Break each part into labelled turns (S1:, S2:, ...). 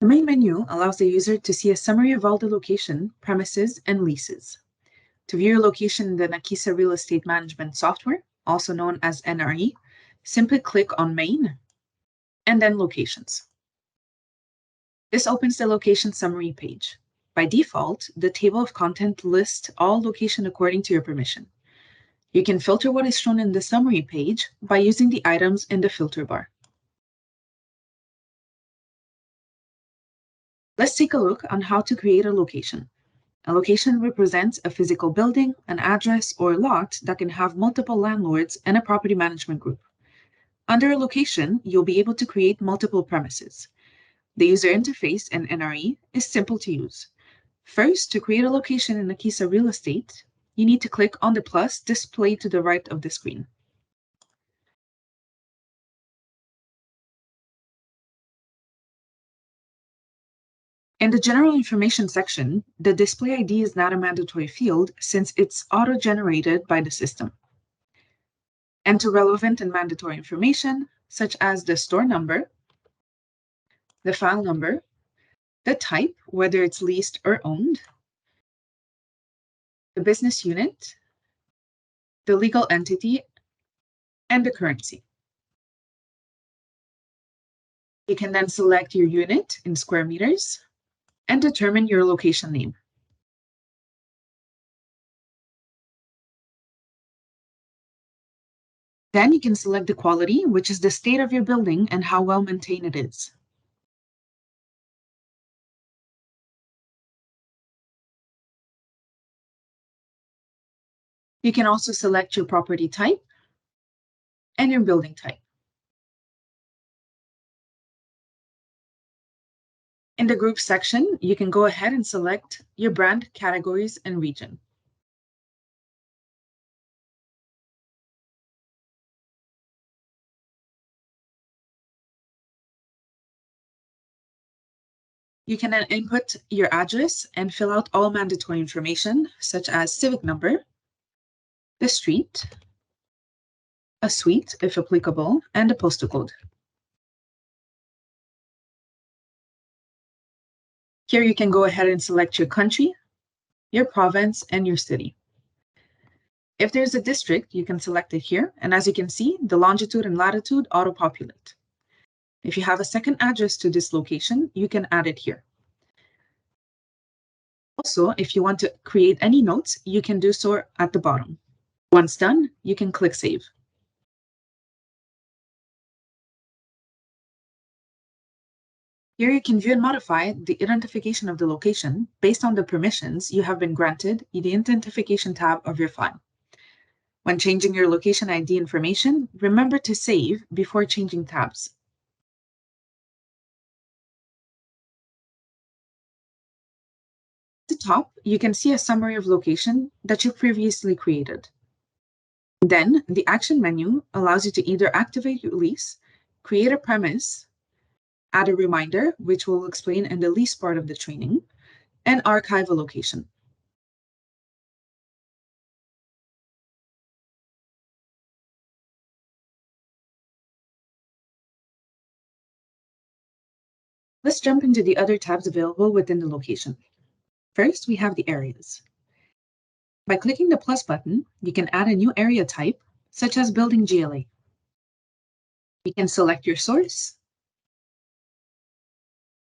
S1: The main menu allows the user to see a summary of all the location, premises, and leases. To view your location in the Nakisa Real Estate Management software, also known as NRE, simply click on Main and then Locations. This opens the location summary page. By default, the table of content lists all location according to your permission. You can filter what is shown in the summary page by using the items in the filter bar. Let's take a look on how to create a location. A location represents a physical building, an address, or lot that can have multiple landlords and a property management group. Under a location, you'll be able to create multiple premises. The user interface in NRE is simple to use. First, to create a location in Nakisa Real Estate, you need to click on the plus displayed to the right of the screen. In the general information section, the display ID is not a mandatory field since it's auto-generated by the system. Enter relevant and mandatory information, such as the store number, the file number, the type, whether it's leased or owned, the business unit, the legal entity, and the currency. You can then select your unit in square meters and determine your location name. Then you can select the quality, which is the state of your building and how well maintained it is. You can also select your property type and your building type. In the group section, you can go ahead and select your brand, categories, and region. You can then input your address and fill out all mandatory information, such as civic number, the street, a suite, if applicable, and a postal code. Here you can go ahead and select your country, your province, and your city. If there's a district, you can select it here, and as you can see, the longitude and latitude auto-populate. If you have a second address to this location, you can add it here. Also, if you want to create any notes, you can do so at the bottom. Once done, you can click Save. Here you can view and modify the identification of the location based on the permissions you have been granted in the Identification tab of your file. When changing your location ID information, remember to save before changing tabs. At the top, you can see a summary of location that you previously created. Then, the Action menu allows you to either activate your lease, create a premise, add a reminder, which we'll explain in the lease part of the training, and archive a location. Let's jump into the other tabs available within the location. First, we have the areas. By clicking the plus button, you can add a new area type, such as building GLA. You can select your source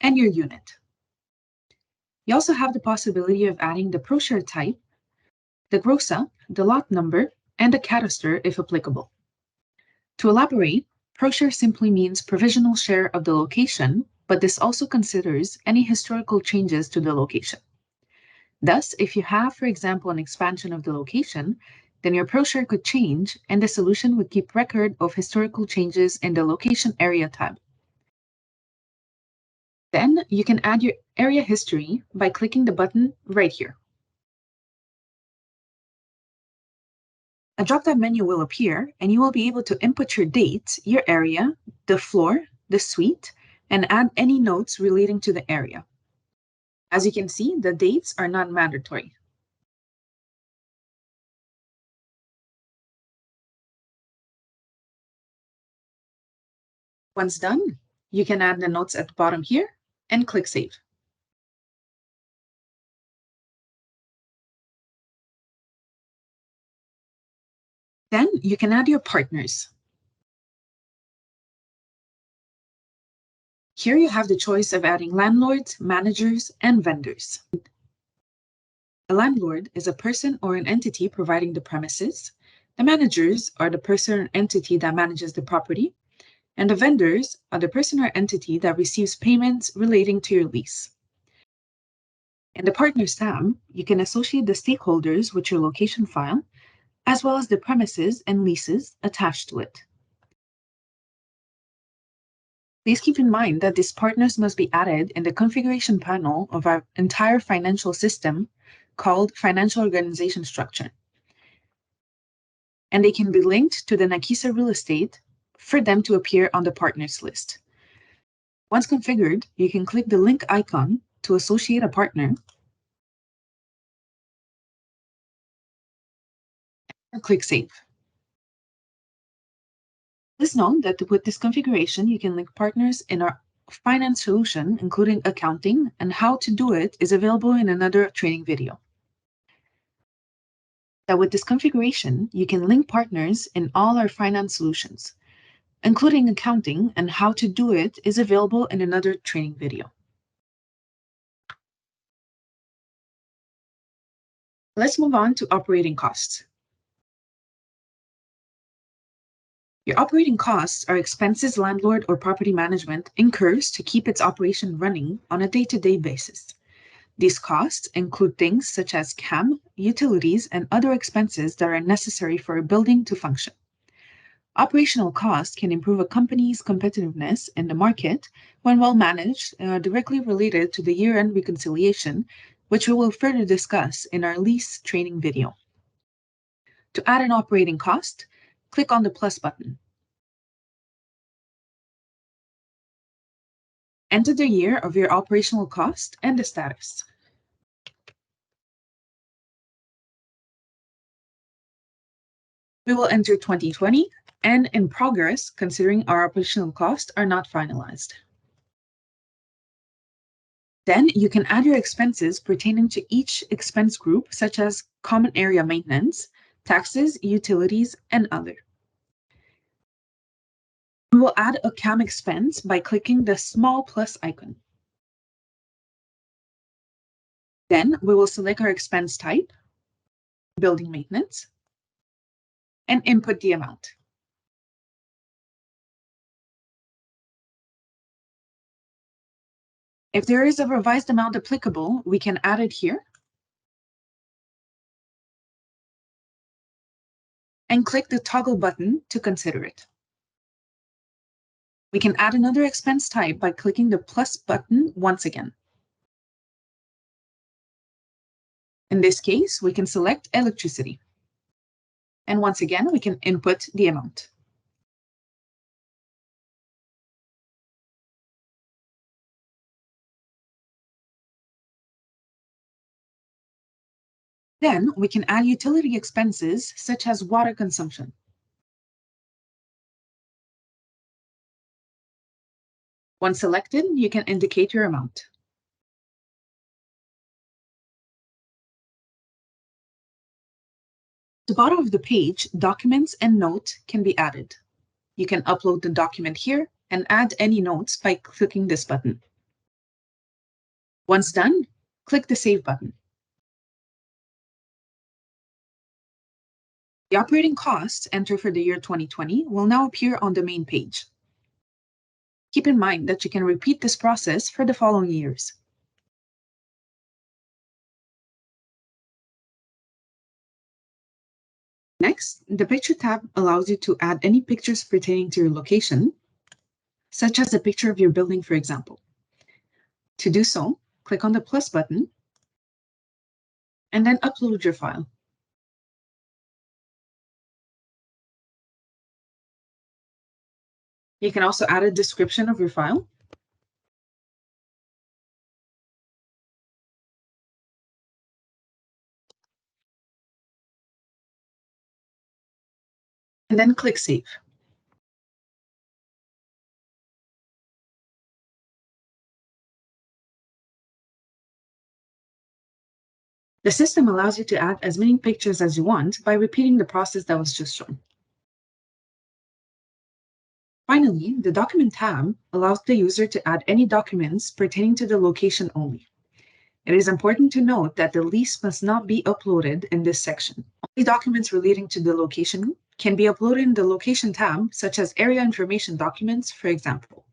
S1: and your unit. You also have the possibility of adding the ProShare type, the gross up, the lot number, and the cataster if applicable. To elaborate, ProShare simply means provisional share of the location, but this also considers any historical changes to the location. Thus, if you have, for example, an expansion of the location, then your ProShare could change and the solution would keep record of historical changes in the Location Area tab. Then you can add your area history by clicking the button right here. A drop-down menu will appear and you will be able to input your date, your area, the floor, the suite, and add any notes relating to the area. As you can see, the dates are not mandatory. Once done, you can add the notes at the bottom here and click Save. Then you can add your partners. Here you have the choice of adding landlords, managers, and vendors. A landlord is a person or an entity providing the premises. The managers are the person or entity that manages the property. And the vendors are the person or entity that receives payments relating to your lease. In the Partners tab, you can associate the stakeholders with your location file, as well as the premises and leases attached to it. Please keep in mind that these partners must be added in the configuration panel of our entire financial system called Financial Organization Structure. And they can be linked to the Nakisa real estate for them to appear on the partners list. Once configured, you can click the link icon to associate a partner and click Save. Please note that with this configuration, you can link partners in our finance solution, including accounting, and how to do it is available in another training video. That with this configuration, you can link partners in all our finance solutions, including accounting, and how to do it is available in another training video. Let's move on to operating costs. Your operating costs are expenses landlord or property management incurs to keep its operation running on a day-to-day basis. These costs include things such as CAM, utilities, and other expenses that are necessary for a building to function. Operational costs can improve a company's competitiveness in the market when well managed and are directly related to the year-end reconciliation, which we will further discuss in our lease training video. To add an operating cost, click on the plus button. Enter the year of your operational cost and the status. We will enter 2020 and in progress, considering our operational costs are not finalized. Then you can add your expenses pertaining to each expense group, such as common area maintenance, taxes, utilities, and other. We will add a CAM expense by clicking the small plus icon. Then we will select our expense type, building maintenance, and input the amount. If there is a revised amount applicable, we can add it here and click the toggle button to consider it. We can add another expense type by clicking the plus button once again. In this case, we can select electricity. And once again, we can input the amount. Then we can add utility expenses such as water consumption. Once selected, you can indicate your amount. At the bottom of the page, documents and note can be added. You can upload the document here and add any notes by clicking this button. Once done, click the Save button. The operating costs entered for the year 2020 will now appear on the main page. Keep in mind that you can repeat this process for the following years. Next, the Picture tab allows you to add any pictures pertaining to your location, such as a picture of your building, for example. To do so, click on the plus button and then upload your file. You can also add a description of your file. And then click Save. The system allows you to add as many pictures as you want by repeating the process that was just shown. Finally, the Document tab allows the user to add any documents pertaining to the location only. It is important to note that the list must not be uploaded in this section. Only documents relating to the location can be uploaded in the Location tab, such as area information documents, for example.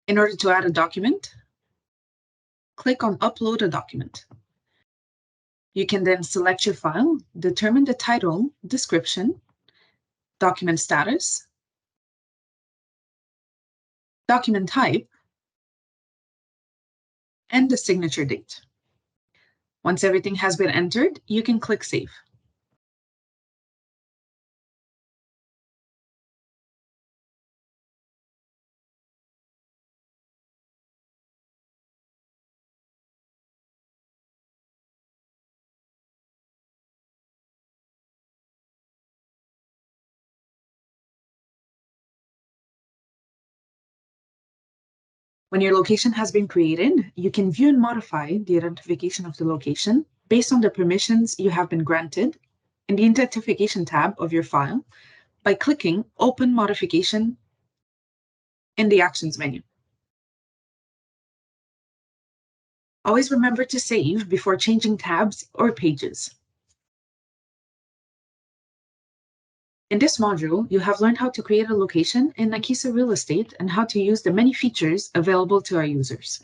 S1: In order to add a document, click on Upload a document. You can then select your file, determine the title, description, document status, document type, and the signature date. Once everything has been entered, you can click Save. When your location has been created, you can view and modify the identification of the location based on the permissions you have been granted in the Identification tab of your file by clicking Open Modification in the Actions menu. Always remember to save before changing tabs or pages. In this module, you have learned how to create a location in Nakisa Real Estate and how to use the many features available to our users.